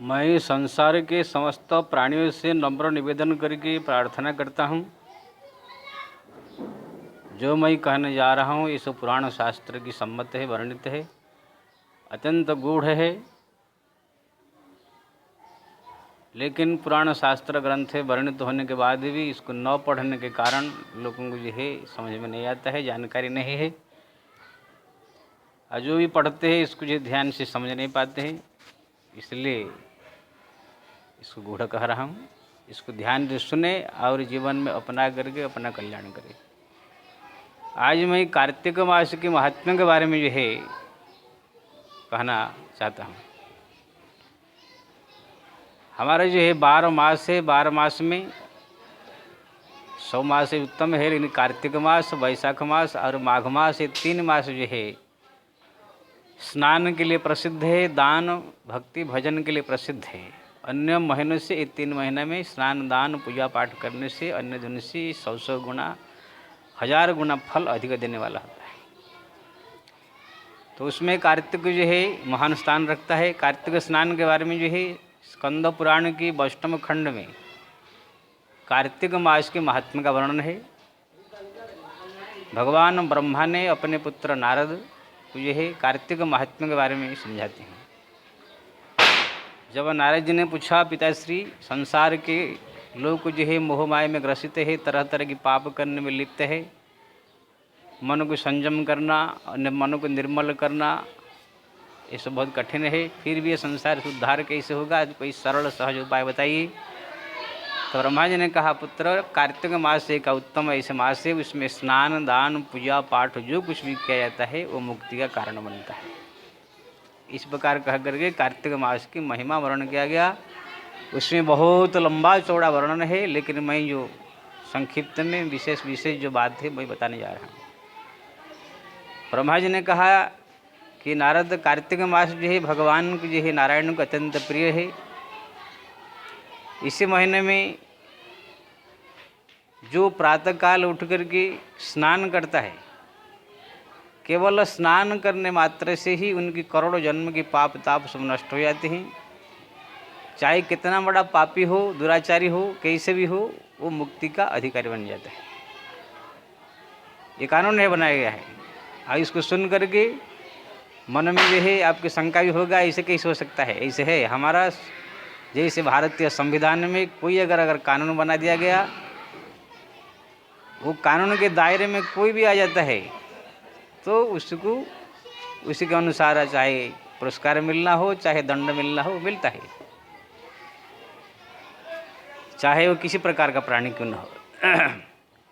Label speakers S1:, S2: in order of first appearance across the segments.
S1: मैं संसार के समस्त प्राणियों से नम्र निवेदन करके प्रार्थना करता हूँ। जो मैं कहने जा रहा हूँ इस पुराण शास्त्र की सम्मत है, वर्णित है, अत्यंत गूढ़ है, लेकिन पुराण शास्त्र ग्रंथ है वर्णित होने के बाद भी इसको न पढ़ने के कारण लोगों को जो है समझ में नहीं आता है, जानकारी नहीं है, और जो भी पढ़ते हैं इसको जो ध्यान से समझ नहीं पाते हैं। इसलिए इसको गूढ़ कह रहा हूँ। इसको ध्यान से सुने और जीवन में अपना करके अपना कल्याण करें। आज मैं कार्तिक मास के महात्म्य के बारे में जो है कहना चाहता हूँ। हमारा जो है 12 मास है, 12 मास में 100 मास से उत्तम है, लेकिन कार्तिक मास, वैशाख मास और माघ मास, ये 3 मास जो है स्नान के लिए प्रसिद्ध है, दान भक्ति भजन के लिए प्रसिद्ध है। अन्य महीनों से ये 3 महीने में स्नान दान पूजा पाठ करने से अन्य दिन से 100 गुना 1000 गुना फल अधिक देने वाला होता है। तो उसमें कार्तिक जो है महान स्थान रखता है। कार्तिक स्नान के बारे में जो है स्कंद पुराण की 8वें खंड में कार्तिक मास के महात्म्य का वर्णन है। भगवान ब्रह्मा ने अपने पुत्र नारद को जो है कार्तिक महात्म्य के बारे में समझाते हैं। जब नारद जी ने पूछा, पिताश्री संसार के लोग जो है मोह माया में ग्रसित है, तरह तरह की पाप करने में लिप्त है, मन को संयम करना, मन को निर्मल करना ये सब बहुत कठिन है, फिर भी ये संसार से उद्धार कैसे होगा, कोई सरल सहज उपाय बताइए। तो ब्रह्मा जी ने कहा, पुत्र कार्तिक मास एक उत्तम ऐसे मास है, उसमें स्नान दान पूजा पाठ जो कुछ भी किया जाता है वो मुक्ति का कारण बनता है। इस प्रकार कह करके कार्तिक मास की महिमा वर्णन किया गया। उसमें बहुत लंबा चौड़ा वर्णन है, लेकिन मैं जो संक्षिप्त में विशेष जो बात है मैं बताने जा रहा हूँ। ब्रह्मा जी ने कहा कि नारद, कार्तिक मास जो है भगवान को जो है नारायण को अत्यंत प्रिय है। इसी महीने में जो प्रातःकाल उठ करके स्नान करता है, केवल स्नान करने मात्र से ही उनकी करोड़ों जन्म की पाप ताप सब नष्ट हो जाते हैं। चाहे कितना बड़ा पापी हो, दुराचारी हो, कैसे भी हो, वो मुक्ति का अधिकारी बन जाता है। ये कानून है, बनाया गया है। और इसको सुन करके मन में जो है आपकी शंका भी होगा, ऐसे कैसे हो सकता है। ऐसे है, हमारा जैसे भारतीय संविधान में कोई अगर कानून बना दिया गया, वो कानून के दायरे में कोई भी आ जाता है तो उसको उसी के अनुसार चाहे पुरस्कार मिलना हो, चाहे दंड मिलना हो, मिलता है, चाहे वो किसी प्रकार का प्राणी क्यों न हो।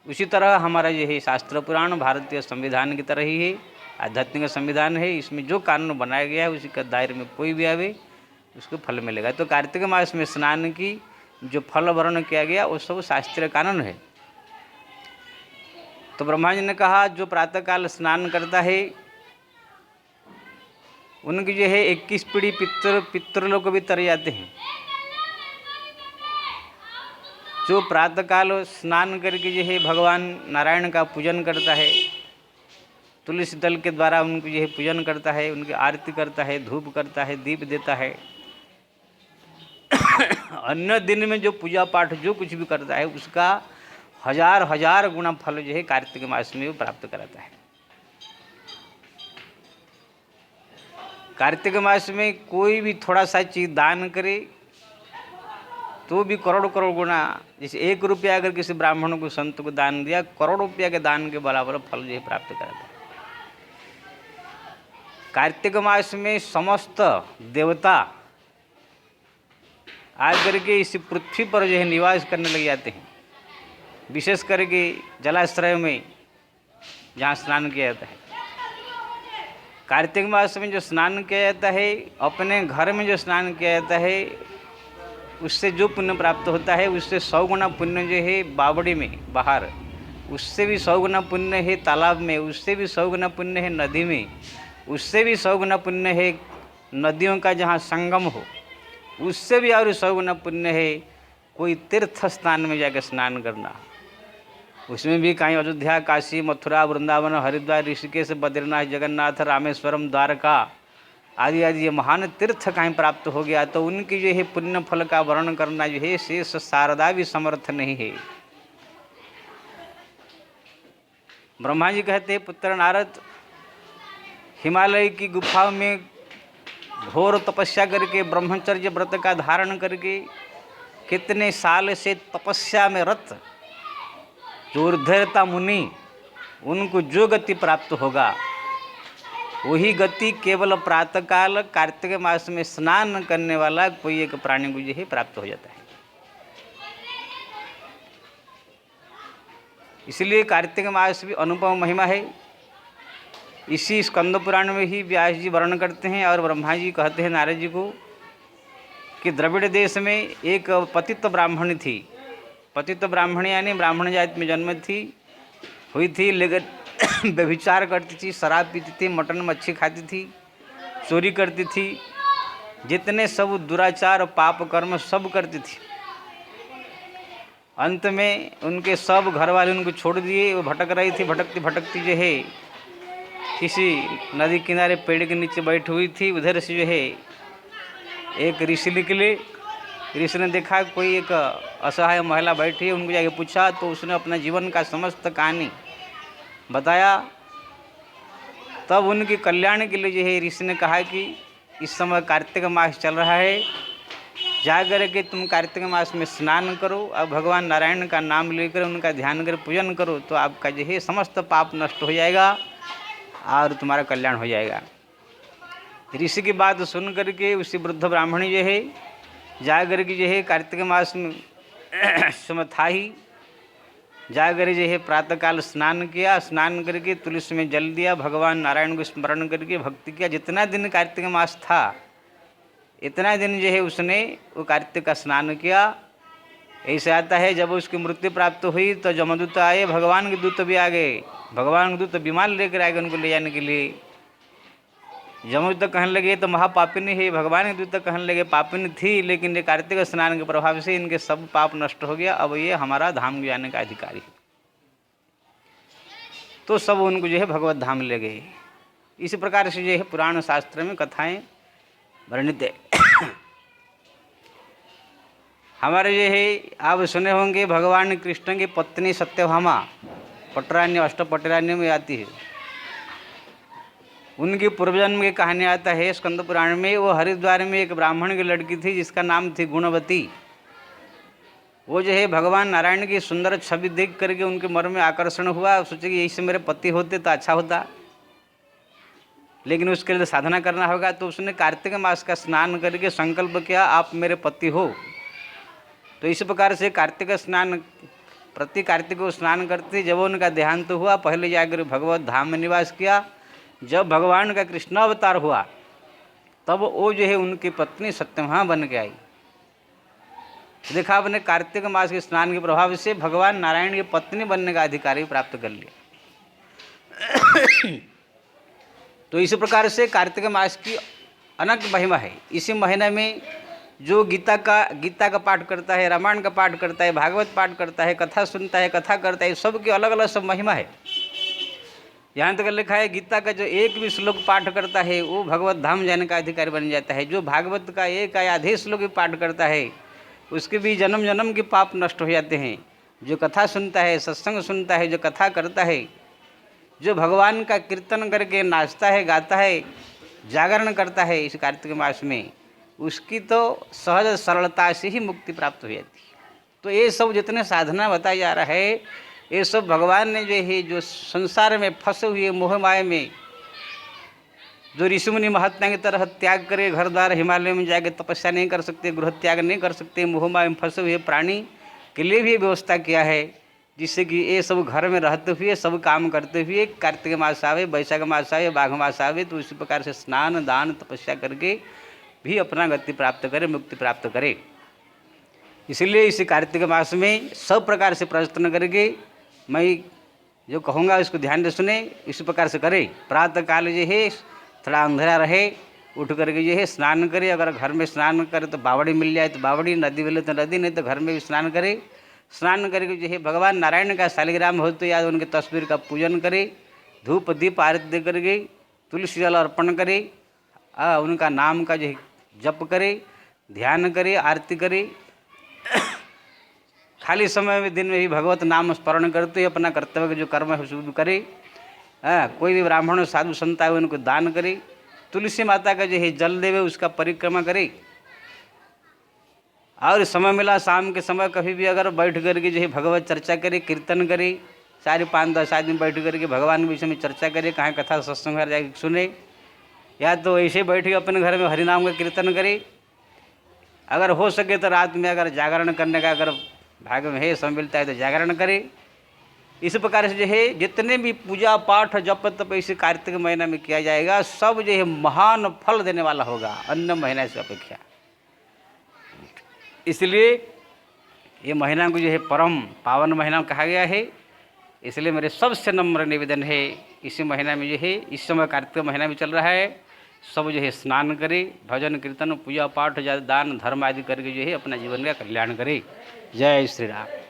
S1: उसी तरह हमारा ये है शास्त्र पुराण भारतीय संविधान की तरह ही है, आध्यात्मिक संविधान है। इसमें जो कानून बनाया गया है उसी के दायरे में कोई भी आवे उसको फल मिलेगा। तो कार्तिक मास में स्नान की जो फल वर्णन किया गया वो सब शास्त्रीय कानून है। तो ब्रह्मा जी ने कहा, जो प्रातःकाल स्नान करता है उनकी जो है 21 पीढ़ी पितृलोक भी तर जाते हैं। जो प्रातःकाल स्नान करके जो है भगवान नारायण का पूजन करता है, तुलसी दल के द्वारा उनको जो है पूजन करता है, उनकी आरती करता है, धूप करता है, दीप देता है, अन्य दिन में जो पूजा पाठ जो कुछ भी करता है उसका 1000 गुना फल जो है कार्तिक मास में वो प्राप्त कराता है। कार्तिक मास में कोई भी थोड़ा सा चीज़ दान करे तो भी करोड़ गुना, जैसे 1 रुपया अगर किसी ब्राह्मण को संत को दान दिया, करोड़ रुपया के दान के बराबर फल जो है प्राप्त कराता है। कार्तिक मास में समस्त देवता आकर के इस पृथ्वी पर जो है निवास करने लग जाते हैं, विशेष करके जलाश्रय में जहाँ स्नान किया जाता है। कार्तिक मास में जो स्नान किया जाता है, अपने घर में जो स्नान किया जाता है उससे जो पुण्य प्राप्त होता है उससे 100 गुना पुण्य जो है बावड़ी में बाहर, उससे भी 100 गुना पुण्य है तालाब में, उससे भी 100 गुना पुण्य है नदी में, उससे भी 100 गुना पुण्य है नदियों का जहाँ संगम हो, उससे भी और 100 गुना पुण्य है कोई तीर्थ स्थान में जाकर स्नान करना। उसमें भी कहीं अयोध्या, काशी, मथुरा, वृंदावन, हरिद्वार, ऋषिकेश, बद्रीनाथ, जगन्नाथ, रामेश्वरम, द्वारका, आदि आदि ये महान तीर्थ कहीं प्राप्त हो गया, तो उनकी जो है पुण्य फल का वर्णन करना जो है शेष शारदा भी समर्थ नहीं है। ब्रह्मा जी कहते पुत्र नारद, हिमालय की गुफा में घोर तपस्या करके ब्रह्मचर्य व्रत का धारण करके कितने साल से तपस्या में रत जो ऊर्ध्वता मुनि, उनको जो गति प्राप्त होगा वही गति केवल प्रातःकाल कार्तिक मास में स्नान करने वाला कोई एक प्राणी को जो है प्राप्त हो जाता है। इसलिए कार्तिक मास भी अनुपम महिमा है। इसी स्कंद पुराण में ही व्यास जी वर्णन करते हैं और ब्रह्मा जी कहते हैं नारद जी को कि द्रविड़ देश में एक पतित ब्राह्मणी थी। पतित ब्राह्मणी यानी ब्राह्मण जाति में जन्म हुई थी, लेकिन व्यभिचार करती थी, शराब पीती थी, मटन मच्छी खाती थी, चोरी करती थी, जितने सब दुराचार पाप कर्म सब करती थी। अंत में उनके सब घर वाले उनको छोड़ दिए। वो भटक रही थी, भटकती भटकती जो है किसी नदी किनारे पेड़ के नीचे बैठी हुई थी। उधर से जो है एक ऋषि निकले। ऋषि ने देखा कोई एक असहाय महिला बैठी है, उनको जाके पूछा तो उसने अपना जीवन का समस्त कहानी बताया। तब उनके कल्याण के लिए जो है ऋषि ने कहा कि इस समय कार्तिक मास चल रहा है, जाकर के तुम कार्तिक मास में स्नान करो और भगवान नारायण का नाम लेकर उनका ध्यान कर पूजन करो, तो आपका जो है समस्त पाप नष्ट हो जाएगा और तुम्हारा कल्याण हो जाएगा। ऋषि की बात सुन करके उसी वृद्ध ब्राह्मणी जो है जाकर के जो है कार्तिक मास में समय था ही, जाकर जो है प्रातःकाल स्नान किया। स्नान करके तुलसी में जल दिया, भगवान नारायण को स्मरण करके भक्ति किया। जितना दिन कार्तिक मास था इतना दिन जो है उसने वो कार्तिक का स्नान किया। ऐसे आता है जब उसकी मृत्यु प्राप्त हुई तो जमदूत आए, भगवान के दूत भी आ गए। भगवान के दूत विमान लेकर आए उनको ले जाने के लिए। जमदूत कहने लगे तो महापापिनी है, भगवान के दूत कहने लगे पापिनी थी, लेकिन ये कार्तिक स्नान के प्रभाव से इनके सब पाप नष्ट हो गया, अब ये हमारा धाम जाने का अधिकारी है। तो सब उनको जो है भगवत धाम ले गए। इसी प्रकार से जो है पुराण शास्त्र में कथाएं वर्णित है। हमारे जो है आप सुने होंगे भगवान कृष्ण की पत्नी सत्यभामा पटरान्य अष्टपटरान्य में आती है। उनकी पूर्वजन्म की कहानी आता है स्कंद पुराण में। वो हरिद्वार में एक ब्राह्मण की लड़की थी जिसका नाम थी गुणवती। वो जो है भगवान नारायण की सुंदर छवि देख करके उनके मन में आकर्षण हुआ। सोचे कि ऐसे मेरे पति होते तो अच्छा होता, लेकिन उसके लिए साधना करना होगा। तो उसने कार्तिक मास का स्नान करके संकल्प किया आप मेरे पति हो। तो इस प्रकार से कार्तिक स्नान प्रति कार्तिक को स्नान करते जब उनका देहांत हुआ, पहले जाकर भगवत धाम में निवास किया। जब भगवान का कृष्ण अवतार हुआ तब वो जो है उनकी पत्नी सत्यभामा बन के आई। देखा आपने, कार्तिक मास के स्नान के प्रभाव से भगवान नारायण की पत्नी बनने का अधिकारी प्राप्त कर लिया। तो इसी प्रकार से कार्तिक मास की अनंत महिमा है। इसी महीने में जो गीता का पाठ करता है, रामायण का पाठ करता है, भागवत पाठ करता है, कथा सुनता है, कथा करता है, सबकी अलग अलग सब महिमा है। यहाँ तक लिखा है गीता का जो एक भी श्लोक पाठ करता है वो भगवत धाम जाने का अधिकारी बन जाता है। जो भागवत का एक या आधे श्लोक भी पाठ करता है उसके भी जन्म जन्म के पाप नष्ट हो जाते हैं। जो कथा सुनता है, सत्संग सुनता है, जो कथा करता है, जो भगवान का कीर्तन करके नाचता है, गाता है, जागरण करता है इस कार्तिक मास में, उसकी तो सहज सरलता से ही मुक्ति प्राप्त हो जाती है। तो ये सब जितने साधना बताया जा रहा है ये सब भगवान ने जो है जो संसार में फंसे हुए मोह माया में जो ऋषि मुनि महात्मा की तरह त्याग करे, घर द्वार हिमालय में जाकर तपस्या नहीं कर सकते, गृह त्याग नहीं कर सकते, मोह माया में फंसे हुए प्राणी के लिए भी व्यवस्था किया है, जिससे कि ये सब घर में रहते हुए सब काम करते हुए कार्तिक मास आवे, वैशाख मास आवे, माघ मास आवे तो उसी प्रकार से स्नान दान तपस्या करके भी अपना गति प्राप्त करे, मुक्ति प्राप्त करे। इसलिए इसी कार्तिक मास में सब प्रकार से प्रयत्न करके मैं जो कहूँगा उसको ध्यान से सुने, इसी प्रकार से करे। प्रातः काल जो है थोड़ा अंधेरा रहे, उठ करके जो है स्नान करे। अगर घर में स्नान करे तो बावड़ी मिल जाए तो बावड़ी, नदी मिले तो नदी, नहीं तो घर में भी स्नान करे। स्नान करके जो है भगवान नारायण का शालिग्राम हो तो याद उनके तस्वीर का पूजन करे, धूप दीप आरती दे करके तुलसी जल अर्पण करे, उनका नाम का जो है जप करे, ध्यान करे, आरती करे। खाली समय में दिन में भी भगवत नाम स्मरण करते हुए अपना कर्तव्य का जो कर्म है शुरू करे। कोई भी ब्राह्मण साधु संत आए उनको दान करे, तुलसी माता का जो है जल देवे, उसका परिक्रमा करे। और समय मिला शाम के समय कभी भी अगर बैठ करके जो है भगवत चर्चा करे, कीर्तन करे, 4-5-10 आदमी बैठ करके भगवान के विषय में चर्चा करे, कहाँ कथा सत्संग घर जाके सुने, या तो ऐसे बैठ के अपने घर में हरिनाम का कीर्तन करे। अगर हो सके तो रात में अगर जागरण करने का अगर भाग्य में है, समय मिलता है तो जागरण करे। इस प्रकार से जो है जितने भी पूजा पाठ जप तप इसे कार्तिक महीना में किया जाएगा, सब जो है महान फल देने वाला होगा अन्य महीना से अपेक्षा। इसलिए ये महीना को जो है परम पावन महीना कहा गया है। इसलिए मेरे सबसे नम्र निवेदन है, इसी महीना में जो है, इस समय कार्तिक महीना में चल रहा है, सब जो है स्नान करे, भजन कीर्तन पूजा पाठ दान धर्म आदि करके जो है अपना जीवन का कल्याण करे। जय श्री राम।